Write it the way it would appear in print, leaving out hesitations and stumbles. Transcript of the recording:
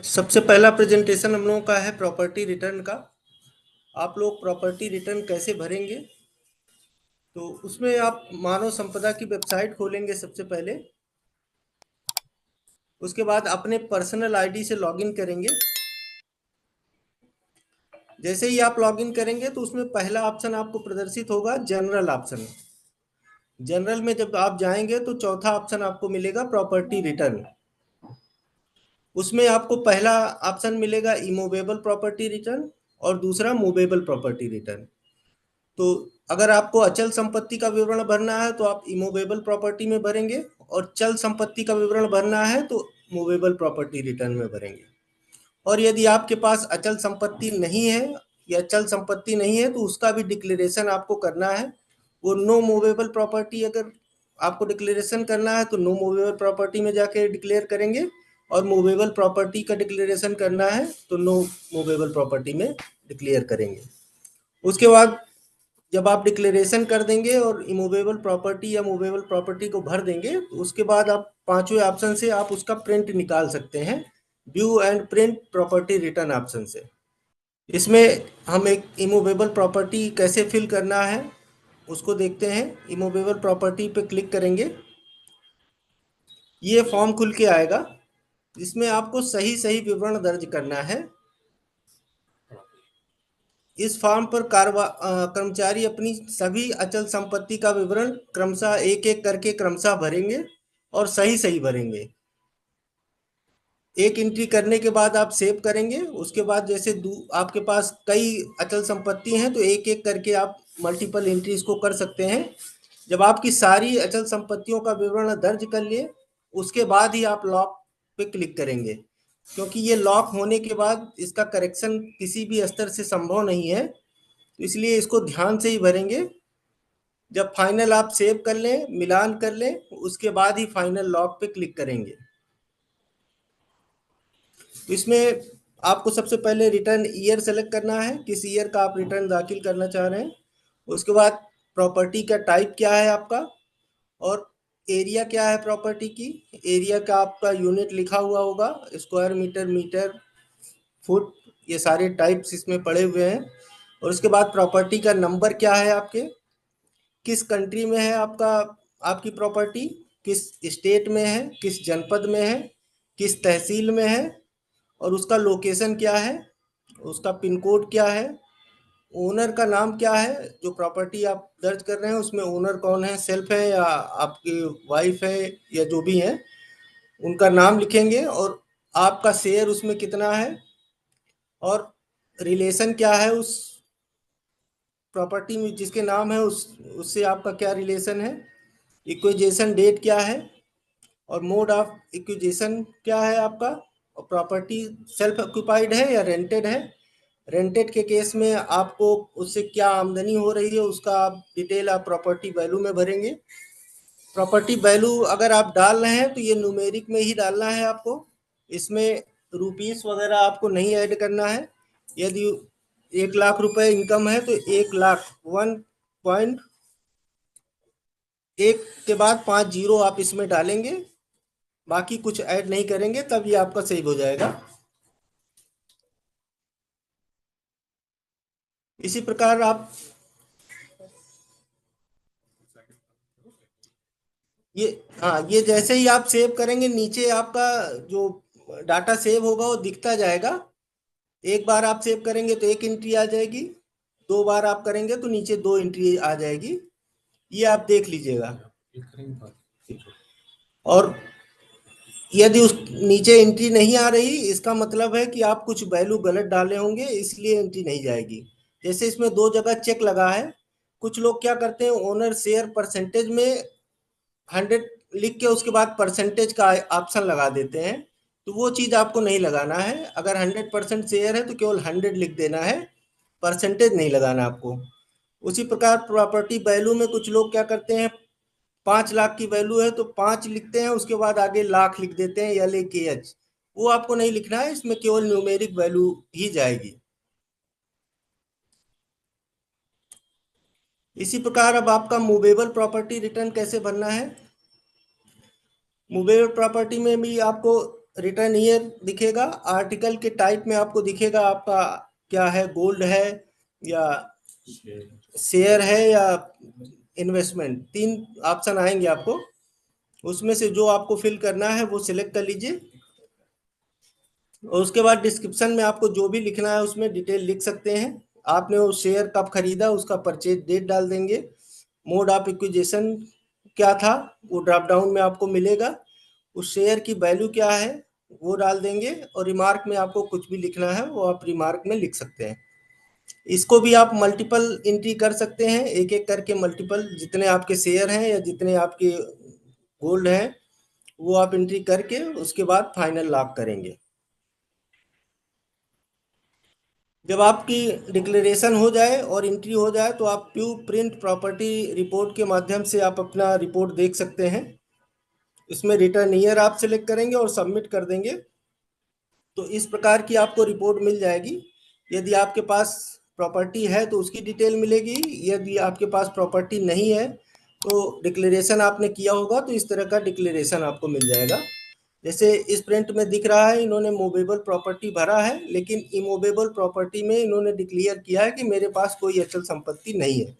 सबसे पहला प्रेजेंटेशन हम लोगों का है प्रॉपर्टी रिटर्न का। आप लोग प्रॉपर्टी रिटर्न कैसे भरेंगे, तो उसमें आप मानव संपदा की वेबसाइट खोलेंगे सबसे पहले। उसके बाद अपने पर्सनल आईडी से लॉगिन करेंगे। जैसे ही आप लॉगिन करेंगे तो उसमें पहला ऑप्शन आपको प्रदर्शित होगा जनरल ऑप्शन। जनरल में जब आप जाएंगे तो चौथा ऑप्शन आपको मिलेगा प्रॉपर्टी रिटर्न। उसमें आपको पहला ऑप्शन मिलेगा इमूवेबल प्रॉपर्टी रिटर्न और दूसरा मूवेबल प्रॉपर्टी रिटर्न। तो अगर आपको अचल संपत्ति का विवरण भरना है तो आप इमूवेबल प्रॉपर्टी में भरेंगे, और चल संपत्ति का विवरण भरना है तो मूवेबल प्रॉपर्टी रिटर्न में भरेंगे। और यदि आपके पास अचल संपत्ति नहीं है या चल संपत्ति नहीं है तो उसका भी डिक्लेरेशन आपको करना है। वो नो मूवेबल प्रॉपर्टी अगर आपको डिक्लेरेशन करना है तो नो मूवेबल प्रॉपर्टी में जाके डिक्लेयर करेंगे, और मूवेबल प्रॉपर्टी का डिक्लेरेशन करना है तो नो मूवेबल प्रॉपर्टी में डिक्लेयर करेंगे। उसके बाद जब आप डिक्लेरेशन कर देंगे और इमूवेबल प्रॉपर्टी या मूवेबल प्रॉपर्टी को भर देंगे तो उसके बाद आप पांचवें ऑप्शन से आप उसका प्रिंट निकाल सकते हैं, view and print property return option से। इसमें हम एक इमूवेबल प्रॉपर्टी कैसे फिल करना है उसको देखते हैं। इमूवेबल प्रॉपर्टी पे क्लिक करेंगे, ये फॉर्म खुल के आएगा। इसमें आपको सही सही विवरण दर्ज करना है। इस फॉर्म पर कर्मचारी अपनी सभी अचल संपत्ति का विवरण क्रमशः एक एक करके क्रमशः भरेंगे और सही सही भरेंगे। एक एंट्री करने के बाद आप सेव करेंगे। उसके बाद जैसे आपके पास कई अचल संपत्ति हैं तो एक एक करके आप मल्टीपल एंट्रीज को कर सकते हैं। जब आपकी सारी अचल संपत्तियों का विवरण दर्ज कर लिए उसके बाद ही आप लॉक पे क्लिक करेंगे, क्योंकि ये लॉक होने के बाद इसका करेक्शन किसी भी स्तर से संभव नहीं है, तो इसलिए इसको ध्यान से ही भरेंगे। जब फाइनल आप सेव कर लें, मिलान कर लें, उसके बाद ही फाइनल लॉक पे क्लिक करेंगे। तो इसमें आपको सबसे पहले रिटर्न ईयर सेलेक्ट करना है, किस ईयर का आप रिटर्न दाखिल करना चाह रहे हैं। उसके बाद प्रॉपर्टी का टाइप क्या है आपका, और एरिया क्या है प्रॉपर्टी की। एरिया का आपका यूनिट लिखा हुआ होगा, स्क्वायर मीटर, मीटर, फुट, ये सारे टाइप्स इसमें पड़े हुए हैं। और उसके बाद प्रॉपर्टी का नंबर क्या है आपके, किस कंट्री में है आपका, आपकी प्रॉपर्टी किस स्टेट में है, किस जनपद में है, किस तहसील में है, और उसका लोकेशन क्या है, उसका पिन कोड क्या है, ओनर का नाम क्या है। जो प्रॉपर्टी आप दर्ज कर रहे हैं उसमें ओनर कौन है, सेल्फ है या आपकी वाइफ है या जो भी है, उनका नाम लिखेंगे। और आपका शेयर उसमें कितना है, और रिलेशन क्या है उस प्रॉपर्टी में जिसके नाम है उससे आपका क्या रिलेशन है। इक्विजेशन डेट क्या है, और मोड ऑफ इक्विजेशन क्या है आपका, और प्रॉपर्टी सेल्फ ऑक्यूपाइड है या रेंटेड है। रेंटेड के केस में आपको उससे क्या आमदनी हो रही है उसका आप डिटेल आप प्रॉपर्टी वैल्यू में भरेंगे। प्रॉपर्टी वैल्यू अगर आप डाल रहे हैं तो ये न्यूमेरिक में ही डालना है आपको, इसमें रुपीस वगैरह आपको नहीं ऐड करना है। यदि 1 लाख रुपए इनकम है तो 1 लाख 1.1 के बाद 5 जीरो आप इसमें डालेंगे, बाकी कुछ ऐड नहीं करेंगे, तब ये आपका सेव हो जाएगा। इसी प्रकार आप ये, हाँ, ये जैसे ही आप सेव करेंगे नीचे आपका जो डाटा सेव होगा वो दिखता जाएगा। एक बार आप सेव करेंगे तो एक एंट्री आ जाएगी, 2 बार आप करेंगे तो नीचे 2 एंट्री आ जाएगी, ये आप देख लीजिएगा। और यदि उस नीचे एंट्री नहीं आ रही इसका मतलब है कि आप कुछ वैल्यू गलत डाले होंगे, इसलिए एंट्री नहीं जाएगी। जैसे इसमें 2 जगह चेक लगा है, कुछ लोग क्या करते हैं ओनर शेयर परसेंटेज में 100 लिख के उसके बाद परसेंटेज का ऑप्शन लगा देते हैं, तो वो चीज़ आपको नहीं लगाना है। अगर 100% शेयर है तो केवल 100 लिख देना है, परसेंटेज नहीं लगाना आपको। उसी प्रकार प्रॉपर्टी वैल्यू में कुछ लोग क्या करते हैं, 5 लाख की वैल्यू है तो 5 लिखते हैं, उसके बाद आगे लाख लिख देते हैं, LAKH। वो आपको नहीं लिखना है, इसमें केवल न्यूमेरिक वैल्यू ही जाएगी। इसी प्रकार अब आपका मूवेबल प्रॉपर्टी रिटर्न कैसे भरना है। मूवेबल प्रॉपर्टी में भी आपको रिटर्न ईयर दिखेगा, आर्टिकल के टाइप में आपको दिखेगा आपका क्या है, गोल्ड है या शेयर है या इन्वेस्टमेंट, 3 ऑप्शन आएंगे आपको, उसमें से जो आपको फिल करना है वो सिलेक्ट कर लीजिए। और उसके बाद डिस्क्रिप्शन में आपको जो भी लिखना है उसमें डिटेल लिख सकते हैं। आपने वो शेयर कब खरीदा उसका परचेज डेट डाल देंगे। मोड ऑफ एक्विजिशन क्या था वो ड्रॉप डाउन में आपको मिलेगा। उस शेयर की वैल्यू क्या है वो डाल देंगे, और रिमार्क में आपको कुछ भी लिखना है वो आप रिमार्क में लिख सकते हैं। इसको भी आप मल्टीपल एंट्री कर सकते हैं, एक एक करके मल्टीपल, जितने आपके शेयर हैं या जितने आपके गोल्ड हैं वो आप एंट्री करके उसके बाद फाइनल लॉक करेंगे। जब आपकी डिक्लेरेशन हो जाए और एंट्री हो जाए तो आप व्यू प्रिंट प्रॉपर्टी रिपोर्ट के माध्यम से आप अपना रिपोर्ट देख सकते हैं। इसमें रिटर्न ईयर आप सिलेक्ट करेंगे और सबमिट कर देंगे, तो इस प्रकार की आपको रिपोर्ट मिल जाएगी। यदि आपके पास प्रॉपर्टी है तो उसकी डिटेल मिलेगी, यदि आपके पास प्रॉपर्टी नहीं है तो डिक्लेरेशन आपने किया होगा तो इस तरह का डिक्लेरेशन आपको मिल जाएगा। जैसे इस प्रिंट में दिख रहा है इन्होंने मूवेबल प्रॉपर्टी भरा है, लेकिन इमूवेबल प्रॉपर्टी में इन्होंने डिक्लेयर किया है कि मेरे पास कोई अचल संपत्ति नहीं है।